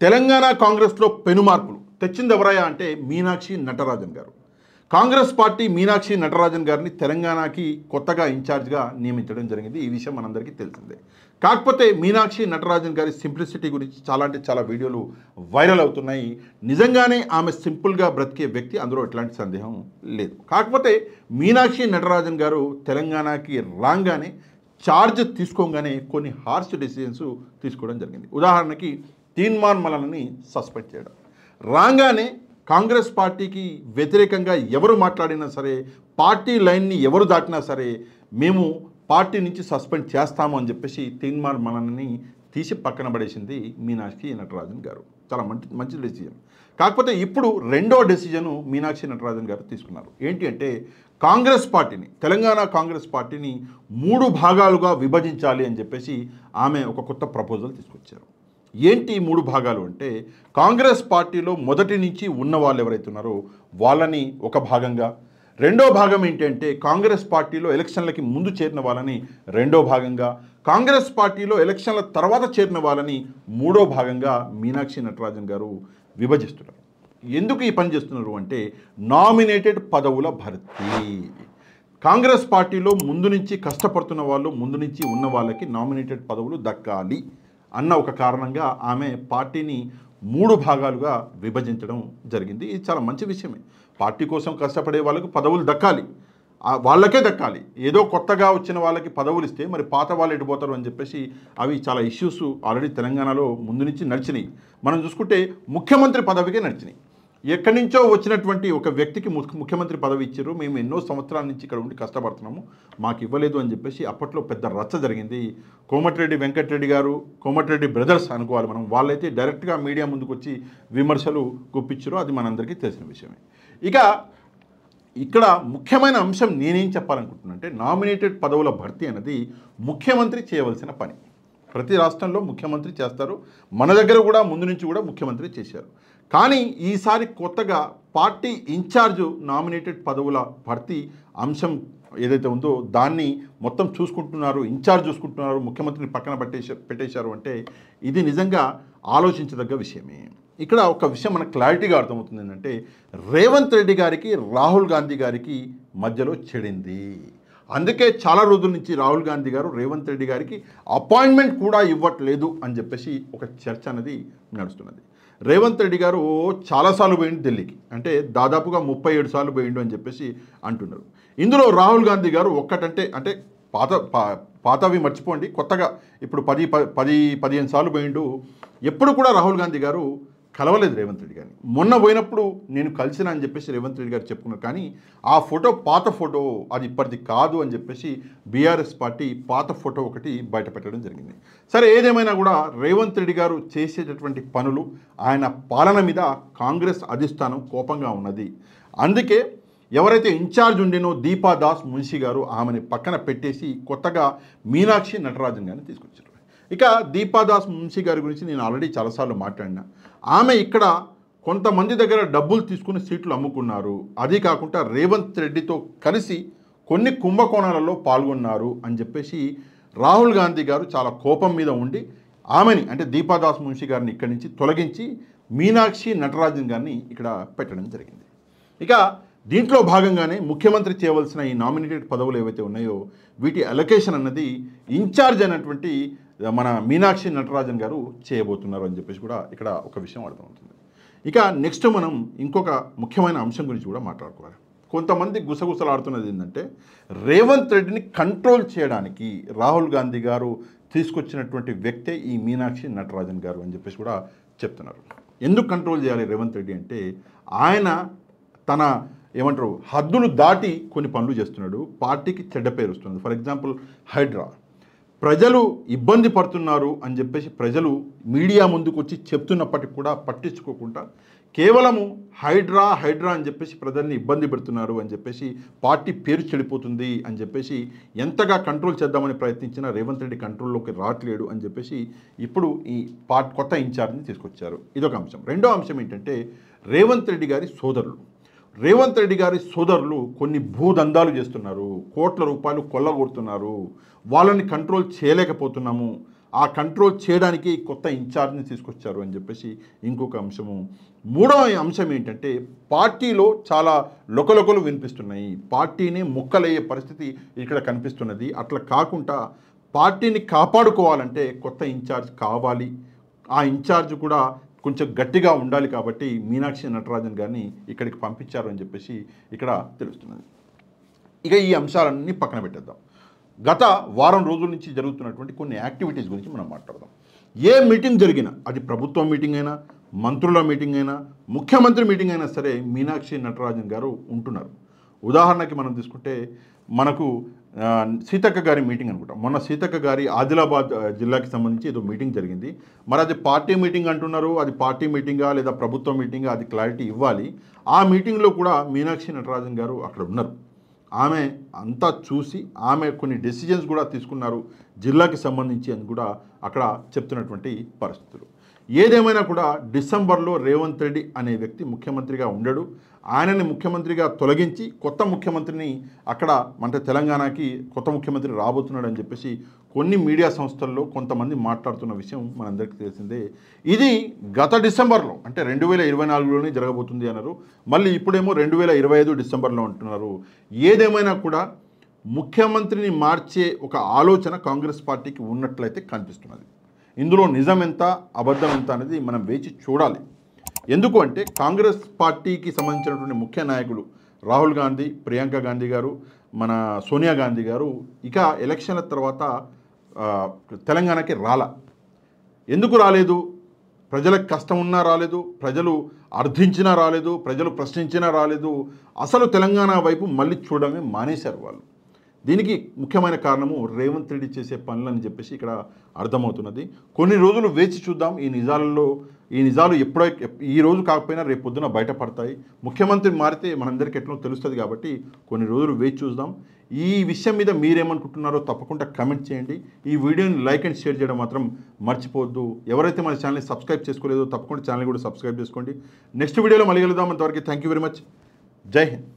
తెలంగాణ కాంగ్రెస్లో పెనుమార్పులు తెచ్చింది ఎవరయ్యా అంటే మీనాక్షి నటరాజన్ గారు. కాంగ్రెస్ పార్టీ మీనాక్షి నటరాజన్ గారిని తెలంగాణకి కొత్తగా ఇన్ఛార్జ్గా నియమించడం జరిగింది. ఈ విషయం మనందరికీ తెలిసిందే. కాకపోతే మీనాక్షి నటరాజన్ గారి సింప్లిసిటీ గురించి చాలా అంటే చాలా వీడియోలు వైరల్ అవుతున్నాయి. నిజంగానే ఆమె సింపుల్గా బ్రతికే వ్యక్తి, అందులో ఎట్లాంటి సందేహం లేదు. కాకపోతే మీనాక్షి నటరాజన్ గారు తెలంగాణకి రాగానే ఛార్జ్ తీసుకోగానే కొన్ని హార్ష్ డెసిషన్స్ తీసుకోవడం జరిగింది. ఉదాహరణకి తీన్మాన్ మలనని సస్పెండ్ చేయడం, రాగానే కాంగ్రెస్ పార్టీకి వ్యతిరేకంగా ఎవరు మాట్లాడినా సరే, పార్టీ లైన్ని ఎవరు దాటినా సరే మేము పార్టీ నుంచి సస్పెండ్ చేస్తాము అని చెప్పేసి తీన్మాన్ మలనని తీసి పక్కన పడేసింది మీనాక్షి నటరాజన్ గారు. చాలా మంచి డెసిజన్. కాకపోతే ఇప్పుడు రెండో డెసిజను మీనాక్షి నటరాజన్ గారు తీసుకున్నారు. ఏంటి అంటే కాంగ్రెస్ పార్టీని, తెలంగాణ కాంగ్రెస్ పార్టీని 3 భాగాలుగా విభజించాలి అని చెప్పేసి ఆమె ఒక కొత్త ప్రపోజల్ తీసుకొచ్చారు. ఏంటి 3 భాగాలు అంటే, కాంగ్రెస్ పార్టీలో మొదటి నుంచి ఉన్న వాళ్ళు ఎవరైతే ఉన్నారో వాళ్ళని ఒక భాగంగా, రెండో భాగం ఏంటంటే కాంగ్రెస్ పార్టీలో ఎలక్షన్లకి ముందు చేరిన వాళ్ళని రెండో భాగంగా, కాంగ్రెస్ పార్టీలో ఎలక్షన్ల తర్వాత చేరిన వాళ్ళని మూడో భాగంగా మీనాక్షి నటరాజన్ గారు విభజిస్తున్నారు. ఎందుకు ఈ పని చేస్తున్నారు అంటే నామినేటెడ్ పదవుల భర్తీ. కాంగ్రెస్ పార్టీలో ముందు నుంచి కష్టపడుతున్న వాళ్ళు, ముందు నుంచి ఉన్న వాళ్ళకి నామినేటెడ్ పదవులు దక్కాలి అన్న ఒక కారణంగా ఆమె పార్టీని 3 భాగాలుగా విభజించడం జరిగింది. ఇది చాలా మంచి విషయమే. పార్టీ కోసం కష్టపడే వాళ్ళకు పదవులు దక్కాలి, వాళ్ళకే దక్కాలి. ఏదో కొత్తగా వచ్చిన వాళ్ళకి పదవులు ఇస్తే మరి పాత వాళ్ళు ఎటుపోతారు అని చెప్పేసి అవి చాలా ఇష్యూస్ ఆల్రెడీ తెలంగాణలో ముందు నుంచి నడిచినాయి. మనం చూసుకుంటే ముఖ్యమంత్రి పదవికే నడిచినాయి. ఎక్కడి నుంచో వచ్చినటువంటి ఒక వ్యక్తికి ముఖ్యమంత్రి పదవి ఇచ్చారు, మేము ఎన్నో సంవత్సరాల నుంచి ఇక్కడ ఉండి కష్టపడుతున్నాము, మాకు ఇవ్వలేదు అని చెప్పేసి అప్పట్లో పెద్ద రచ్చ జరిగింది. కోమటిరెడ్డి వెంకటరెడ్డి గారు, కోమటిరెడ్డి బ్రదర్స్ అనుకోవాలి మనం, వాళ్ళైతే డైరెక్ట్గా మీడియా ముందుకు వచ్చి విమర్శలు గుప్పించారు. అది మనందరికీ తెలిసిన విషయమే. ఇక ఇక్కడ ముఖ్యమైన అంశం నేనేం చెప్పాలనుకుంటున్నా అంటే, నామినేటెడ్ పదవుల భర్తీ అనేది ముఖ్యమంత్రి చేయవలసిన పని. ప్రతి రాష్ట్రంలో ముఖ్యమంత్రి చేస్తారు, మన దగ్గర కూడా ముందు నుంచి కూడా ముఖ్యమంత్రి చేశారు. కానీ ఈసారి కొత్తగా పార్టీ ఇన్ఛార్జ్ నామినేటెడ్ పదవుల భర్తీ అంశం ఏదైతే ఉందో దాన్ని మొత్తం చూసుకుంటున్నారు, ఇన్ఛార్జ్ చూసుకుంటున్నారు, ముఖ్యమంత్రిని పక్కన పెట్టేశారు అంటే ఇది నిజంగా ఆలోచించదగ్గ విషయమే. ఇక్కడ ఒక విషయం మనకు క్లారిటీగా అర్థమవుతుంది ఏంటంటే, రేవంత్ రెడ్డి గారికి రాహుల్ గాంధీ గారికి మధ్యలో చెడింది. అందుకే చాలా రోజుల నుంచి రాహుల్ గాంధీ గారు రేవంత్ రెడ్డి గారికి అపాయింట్మెంట్ కూడా ఇవ్వట్లేదు అని చెప్పేసి ఒక చర్చ అనేది నడుస్తున్నది. రేవంత్ రెడ్డి గారు చాలాసార్లు పోయిండు ఢిల్లీకి, అంటే దాదాపుగా 37 సార్లు పోయిండు అని చెప్పేసి అంటున్నారు. ఇందులో రాహుల్ గాంధీ గారు ఒక్కటంటే అంటే పాతవి మర్చిపోండి, కొత్తగా ఇప్పుడు 10-15 సార్లు పోయిండు. ఎప్పుడు కూడా రాహుల్ గాంధీ గారు కలవలేదు రేవంత్ రెడ్డి గారిని. మొన్న పోయినప్పుడు నేను కలిసిన అని చెప్పేసి రేవంత్ రెడ్డి గారు చెప్పుకున్నారు. కానీ ఆ ఫోటో పాత ఫోటో, అది ఇప్పటిది కాదు అని చెప్పేసి బీఆర్ఎస్ పార్టీ పాత ఫోటో ఒకటి బయట పెట్టడం జరిగింది. సరే, ఏదేమైనా కూడా రేవంత్ రెడ్డి గారు చేసేటటువంటి పనులు, ఆయన పాలన మీద కాంగ్రెస్ అధిష్టానం కోపంగా ఉన్నది. అందుకే ఎవరైతే ఇన్ఛార్జ్ ఉండినో దీపా దాస్ మున్షి గారు ఆమెని పక్కన పెట్టేసి కొత్తగా మీనాక్షి నటరాజన్ గారిని తీసుకొచ్చారు. ఇక దీపాదాస్ మున్షి గారి గురించి నేను ఆల్రెడీ చాలాసార్లు మాట్లాడినా. ఆమె ఇక్కడ కొంతమంది దగ్గర డబ్బులు తీసుకుని సీట్లు అమ్ముకున్నారు, అది కాకుండా రేవంత్ రెడ్డితో కలిసి కొన్ని కుంభకోణాలలో పాల్గొన్నారు అని చెప్పేసి రాహుల్ గాంధీ గారు చాలా కోపం మీద ఉండి ఆమెని, అంటే దీపాదాస్ మున్షి గారిని ఇక్కడి నుంచి తొలగించి మీనాక్షి నటరాజన్ గారిని ఇక్కడ పెట్టడం జరిగింది. ఇక దీంట్లో భాగంగానే ముఖ్యమంత్రి చేయవలసిన ఈ నామినేటెడ్ పదవులు ఏవైతే ఉన్నాయో వీటి అలొకేషన్ అన్నది ఇన్ఛార్జ్ అయినటువంటి మన మీనాక్షి నటరాజన్ గారు చేయబోతున్నారు అని చెప్పేసి కూడా ఇక్కడ ఒక విషయం అర్థమవుతుంది. ఇక నెక్స్ట్ మనం ఇంకొక ముఖ్యమైన అంశం గురించి కూడా మాట్లాడుకోవాలి. కొంతమంది గుసగుసలాడుతున్నది ఏంటంటే, రేవంత్ రెడ్డిని కంట్రోల్ చేయడానికి రాహుల్ గాంధీ గారు తీసుకొచ్చినటువంటి వ్యక్తే ఈ మీనాక్షి నటరాజన్ గారు అని చెప్పేసి కూడా చెప్తున్నారు. ఎందుకు కంట్రోల్ చేయాలి రేవంత్ రెడ్డి అంటే, ఆయన తన ఏమంటారు హద్దులు దాటి కొన్ని పనులు చేస్తున్నాడు, పార్టీకి చెడ్డ పేరు వస్తుంది. ఫర్ ఎగ్జాంపుల్ హైడ్రా, ప్రజలు ఇబ్బంది పడుతున్నారు అని చెప్పేసి ప్రజలు మీడియా ముందుకు వచ్చి చెప్తున్నప్పటికి కూడా పట్టించుకోకుండా కేవలము హైడ్రా అని చెప్పేసి ప్రజల్ని ఇబ్బంది పెడుతున్నారు అని చెప్పేసి, పార్టీ పేరు చెడిపోతుంది అని చెప్పేసి ఎంతగా కంట్రోల్ చేద్దామని ప్రయత్నించినా రేవంత్ రెడ్డి కంట్రోల్లోకి రావట్లేడు అని చెప్పేసి ఇప్పుడు ఈ కొత్త ఇన్ఛార్జ్ని తీసుకొచ్చారు. ఇదొక అంశం. రెండో అంశం ఏంటంటే, రేవంత్ రెడ్డి గారి సోదరులు కొన్ని భూదందాలు చేస్తున్నారు, కోట్ల రూపాయలు కొల్లగొడుతున్నారు, వాళ్ళని కంట్రోల్ చేయలేకపోతున్నాము ఆ కంట్రోల్ చేయడానికి కొత్త ఇన్ఛార్జ్ని తీసుకొచ్చారు అని చెప్పేసి ఇంకొక అంశము. మూడవ అంశం ఏంటంటే పార్టీలో చాలా లొకలొకలు వినిపిస్తున్నాయి. పార్టీని ముక్కలయ్యే పరిస్థితి ఇక్కడ కనిపిస్తున్నది. అట్లా కాకుండా పార్టీని కాపాడుకోవాలంటే కొత్త ఇన్ఛార్జ్ కావాలి. ఆ ఇన్ఛార్జ్ కూడా కొంచెం గట్టిగా ఉండాలి. కాబట్టి మీనాక్షి నటరాజన్ గారిని ఇక్కడికి పంపించారు అని చెప్పేసి ఇక్కడ తెలుస్తున్నది. ఇక ఈ అంశాలన్నీ పక్కన పెట్టేద్దాం. గత వారం రోజుల నుంచి జరుగుతున్నటువంటి కొన్ని యాక్టివిటీస్ గురించి మనం మాట్లాడదాం. ఏ మీటింగ్ జరిగినా, అది ప్రభుత్వ మీటింగ్ అయినా, మంత్రుల మీటింగ్ అయినా, ముఖ్యమంత్రి మీటింగ్ అయినా సరే మీనాక్షి నటరాజన్ గారు ఉంటున్నారు. ఉదాహరణకి మనం తీసుకుంటే మనకు సీతక్క గారి మీటింగ్ అనుకుంటాం. మొన్న సీతక్క గారి ఆదిలాబాద్ జిల్లాకి సంబంధించి ఏదో మీటింగ్ జరిగింది. మరి అది పార్టీ మీటింగ్ అంటున్నారు. అది పార్టీ మీటింగా లేదా ప్రభుత్వ మీటింగా, అది క్లారిటీ ఇవ్వాలి. ఆ మీటింగ్లో కూడా మీనాక్షి నటరాజన్ గారు అక్కడ ఉన్నారు. ఆమె అంతా చూసి ఆమె కొన్ని డెసిజన్స్ కూడా తీసుకున్నారు జిల్లాకి సంబంధించి అని కూడా అక్కడ చెప్తున్నటువంటి పరిస్థితులు. ఏదేమైనా కూడా డిసెంబర్లో రేవంత్ రెడ్డి అనే వ్యక్తి ముఖ్యమంత్రిగా ఉండడు. ఆయనని ముఖ్యమంత్రిగా తొలగించి కొత్త ముఖ్యమంత్రిని అక్కడ అంటే తెలంగాణకి కొత్త ముఖ్యమంత్రి రాబోతున్నాడు అని చెప్పేసి కొన్ని మీడియా సంస్థల్లో కొంతమంది మాట్లాడుతున్న విషయం మనందరికీ తెలిసిందే. ఇది గత డిసెంబర్లో అంటే 2024లోనే జరగబోతుంది అన్నారు. మళ్ళీ ఇప్పుడేమో 2025 డిసెంబర్లో అంటున్నారు. ఏదేమైనా కూడా ముఖ్యమంత్రిని మార్చే ఒక ఆలోచన కాంగ్రెస్ పార్టీకి ఉన్నట్లయితే కనిపిస్తున్నది. ఇందులో నిజం ఎంత అబద్ధం ఎంత అనేది మనం వేచి చూడాలి. ఎందుకు అంటే కాంగ్రెస్ పార్టీకి సంబంధించినటువంటి ముఖ్య నాయకులు రాహుల్ గాంధీ, ప్రియాంక గాంధీ గారు, మన సోనియా గాంధీ గారు ఇక ఎలక్షన్ల తర్వాత తెలంగాణకి ఎందుకు రాలేదు? ప్రజలకు కష్టం ఉన్నా రాలేదు, ప్రజలు అర్థించినా రాలేదు, ప్రజలు ప్రశ్నించినా రాలేదు. అసలు తెలంగాణ వైపు మళ్ళీ చూడడమే మానేశారు వాళ్ళు. దీనికి ముఖ్యమైన కారణము రేవంత్ రెడ్డి చేసే పనులని చెప్పేసి ఇక్కడ అర్థమవుతున్నది. కొన్ని రోజులు వేచి చూద్దాం. ఈ నిజాలు ఎప్పుడో ఈ రోజు కాకపోయినా రేపు పొద్దున బయటపడతాయి. ముఖ్యమంత్రి మారితే మనందరికీ ఎట్లా తెలుస్తుంది. కాబట్టి కొన్ని రోజులు వేచి చూద్దాం. ఈ విషయం మీద మీరేమనుకుంటున్నారో తప్పకుండా కమెంట్ చేయండి. ఈ వీడియోని లైక్ అండ్ షేర్ చేయడం మాత్రం మర్చిపోవద్దు. ఎవరైతే మన ఛానల్ని సబ్స్క్రైబ్ చేసుకోలేదో తప్పకుండా ఛానల్ కూడా సబ్స్క్రైబ్ చేసుకోండి. నెక్స్ట్ వీడియోలో మళ్ళీ కలుద్దాం. అంతవరకు థ్యాంక్ యూ వెరీ మచ్. జై హింద్.